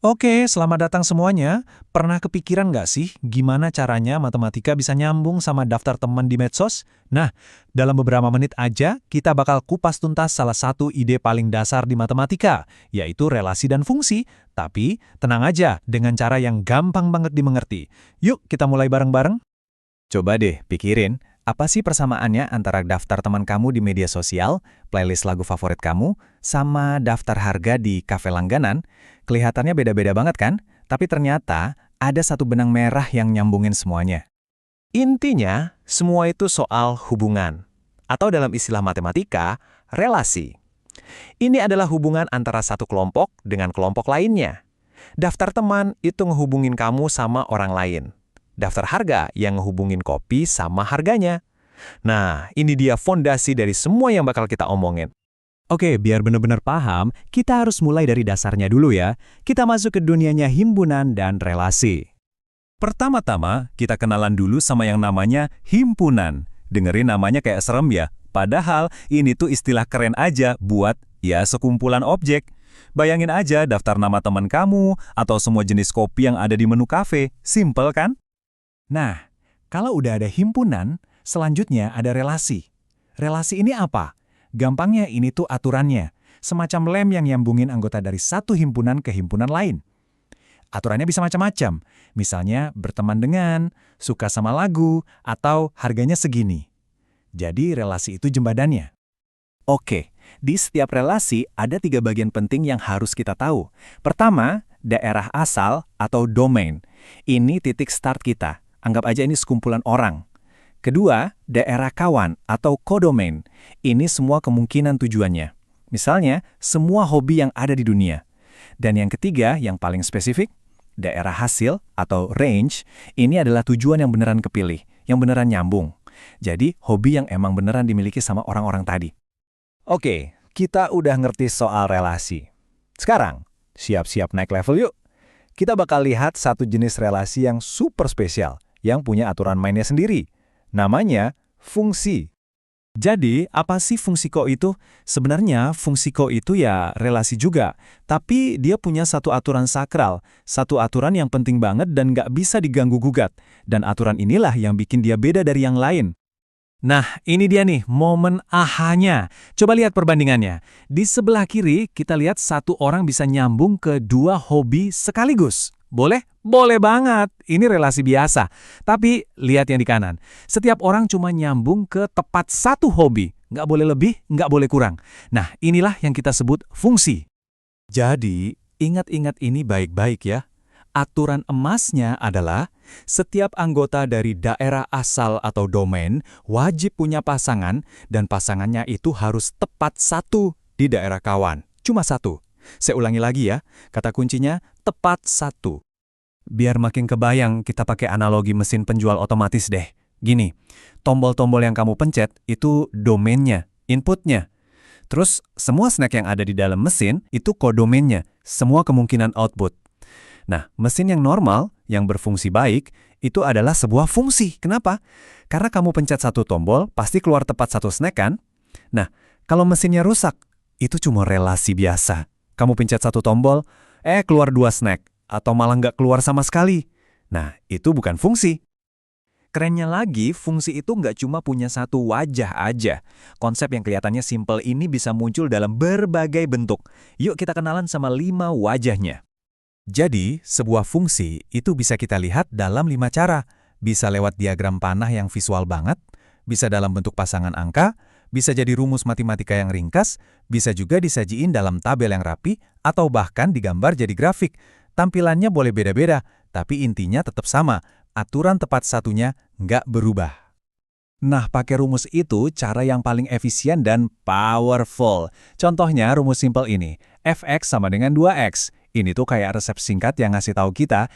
Oke, selamat datang semuanya. Pernah kepikiran nggak sih gimana caranya matematika bisa nyambung sama daftar teman di medsos? Nah, dalam beberapa menit aja kita bakal kupas tuntas salah satu ide paling dasar di matematika, yaitu relasi dan fungsi. Tapi, tenang aja, dengan cara yang gampang banget dimengerti. Yuk, kita mulai bareng-bareng. Coba deh pikirin, apa sih persamaannya antara daftar teman kamu di media sosial, playlist lagu favorit kamu, sama daftar harga di kafe langganan? Kelihatannya beda-beda banget kan? Tapi ternyata ada satu benang merah yang nyambungin semuanya. Intinya, semua itu soal hubungan. Atau dalam istilah matematika, relasi. Ini adalah hubungan antara satu kelompok dengan kelompok lainnya. Daftar teman itu ngehubungin kamu sama orang lain. Daftar harga yang ngehubungin kopi sama harganya. Nah, ini dia fondasi dari semua yang bakal kita omongin. Oke, biar benar-benar paham, kita harus mulai dari dasarnya dulu ya. Kita masuk ke dunianya himpunan dan relasi. Pertama-tama, kita kenalan dulu sama yang namanya himpunan. Dengerin namanya kayak serem ya. Padahal ini tuh istilah keren aja buat ya sekumpulan objek. Bayangin aja daftar nama teman kamu atau semua jenis kopi yang ada di menu kafe. Simple kan? Nah, kalau udah ada himpunan, selanjutnya ada relasi. Relasi ini apa? Gampangnya ini tuh aturannya. Semacam lem yang nyambungin anggota dari satu himpunan ke himpunan lain. Aturannya bisa macam-macam. Misalnya berteman dengan, suka sama lagu, atau harganya segini. Jadi relasi itu jembatannya. Oke, di setiap relasi ada 3 bagian penting yang harus kita tahu. Pertama, daerah asal atau domain. Ini titik start kita. Anggap aja ini sekumpulan orang. Kedua, daerah kawan atau kodomain. Ini semua kemungkinan tujuannya. Misalnya, semua hobi yang ada di dunia. Dan yang ketiga, yang paling spesifik, daerah hasil atau range. Ini adalah tujuan yang beneran kepilih, yang beneran nyambung. Jadi, hobi yang emang beneran dimiliki sama orang-orang tadi. Oke, kita udah ngerti soal relasi. Sekarang, siap-siap naik level yuk. Kita bakal lihat satu jenis relasi yang super spesial, yang punya aturan mainnya sendiri. Namanya fungsi. Jadi, apa sih fungsi ko itu? Sebenarnya, fungsi ko itu ya relasi juga. Tapi dia punya satu aturan sakral. Satu aturan yang penting banget dan nggak bisa diganggu-gugat. Dan aturan inilah yang bikin dia beda dari yang lain. Nah, ini dia nih, momen ahanya. Coba lihat perbandingannya. Di sebelah kiri, kita lihat satu orang bisa nyambung ke 2 hobi sekaligus. Boleh? Boleh banget. Ini relasi biasa. Tapi, lihat yang di kanan. Setiap orang cuma nyambung ke tepat satu hobi. Nggak boleh lebih, nggak boleh kurang. Nah, inilah yang kita sebut fungsi. Jadi, ingat-ingat ini baik-baik ya. Aturan emasnya adalah setiap anggota dari daerah asal atau domain wajib punya pasangan dan pasangannya itu harus tepat satu di daerah kawan. Cuma satu. Saya ulangi lagi ya, kata kuncinya tepat satu. Biar makin kebayang kita pakai analogi mesin penjual otomatis deh. Gini, tombol-tombol yang kamu pencet itu domainnya, inputnya. Terus semua snack yang ada di dalam mesin itu kodomainnya, semua kemungkinan output. Nah, mesin yang normal, yang berfungsi baik, itu adalah sebuah fungsi. Kenapa? Karena kamu pencet satu tombol, pasti keluar tepat satu snack kan? Nah, kalau mesinnya rusak, itu cuma relasi biasa. Kamu pencet satu tombol, keluar 2 snack, atau malah nggak keluar sama sekali. Nah, itu bukan fungsi. Kerennya lagi, fungsi itu nggak cuma punya satu wajah aja. Konsep yang kelihatannya simple ini bisa muncul dalam berbagai bentuk. Yuk kita kenalan sama 5 wajahnya. Jadi, sebuah fungsi itu bisa kita lihat dalam 5 cara. Bisa lewat diagram panah yang visual banget, bisa dalam bentuk pasangan angka, bisa jadi rumus matematika yang ringkas, bisa juga disajiin dalam tabel yang rapi, atau bahkan digambar jadi grafik. Tampilannya boleh beda-beda, tapi intinya tetap sama. Aturan tepat satunya nggak berubah. Nah, pakai rumus itu cara yang paling efisien dan powerful. Contohnya rumus simple ini, fx sama dengan 2x. Ini tuh kayak resep singkat yang ngasih tahu kita,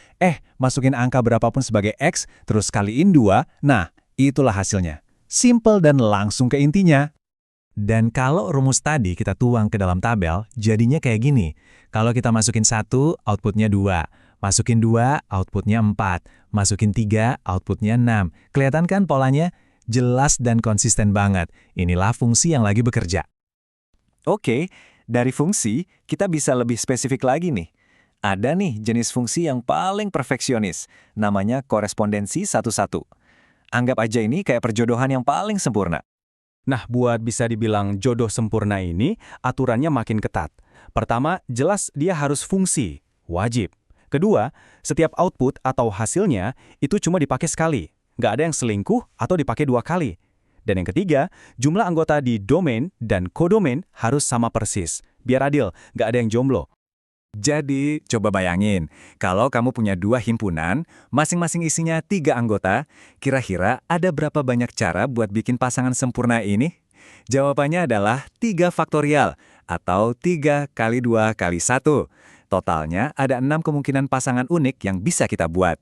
masukin angka berapapun sebagai x, terus kaliin 2, nah, itulah hasilnya. Simple dan langsung ke intinya. Dan kalau rumus tadi kita tuang ke dalam tabel, jadinya kayak gini. Kalau kita masukin 1, outputnya 2. Masukin 2, outputnya 4. Masukin 3, outputnya 6. Kelihatan kan polanya? Jelas dan konsisten banget. Inilah fungsi yang lagi bekerja. Oke, dari fungsi, kita bisa lebih spesifik lagi nih. Ada nih jenis fungsi yang paling perfeksionis, namanya korespondensi satu-satu. Anggap aja ini kayak perjodohan yang paling sempurna. Nah, buat bisa dibilang jodoh sempurna ini, aturannya makin ketat. Pertama, jelas dia harus fungsi, wajib. Kedua, setiap output atau hasilnya itu cuma dipakai sekali. Nggak ada yang selingkuh atau dipakai 2 kali. Dan yang ketiga, jumlah anggota di domain dan kodomain harus sama persis. Biar adil, nggak ada yang jomblo. Jadi, coba bayangin, kalau kamu punya 2 himpunan, masing-masing isinya 3 anggota, kira-kira ada berapa banyak cara buat bikin pasangan sempurna ini? Jawabannya adalah 3 faktorial, atau 3 kali 2 kali 1. Totalnya ada 6 kemungkinan pasangan unik yang bisa kita buat.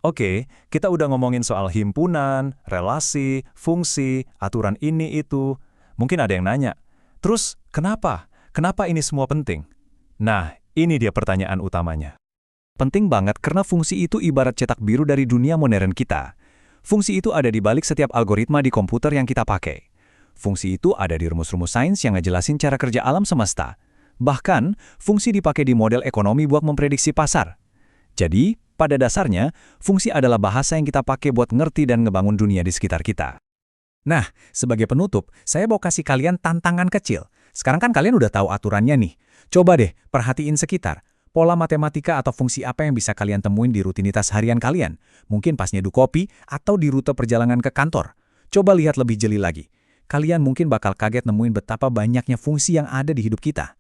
Oke, kita udah ngomongin soal himpunan, relasi, fungsi, aturan ini itu. Mungkin ada yang nanya, terus kenapa? Kenapa ini semua penting? Nah, ini dia pertanyaan utamanya. Penting banget karena fungsi itu ibarat cetak biru dari dunia modern kita. Fungsi itu ada di balik setiap algoritma di komputer yang kita pakai. Fungsi itu ada di rumus-rumus sains yang ngejelasin cara kerja alam semesta. Bahkan, fungsi dipakai di model ekonomi buat memprediksi pasar. Jadi, pada dasarnya, fungsi adalah bahasa yang kita pakai buat ngerti dan ngebangun dunia di sekitar kita. Nah, sebagai penutup, saya mau kasih kalian tantangan kecil. Sekarang kan kalian udah tahu aturannya nih. Coba deh, perhatiin sekitar. Pola matematika atau fungsi apa yang bisa kalian temuin di rutinitas harian kalian? Mungkin pas nyeduh kopi atau di rute perjalanan ke kantor. Coba lihat lebih jeli lagi. Kalian mungkin bakal kaget nemuin betapa banyaknya fungsi yang ada di hidup kita.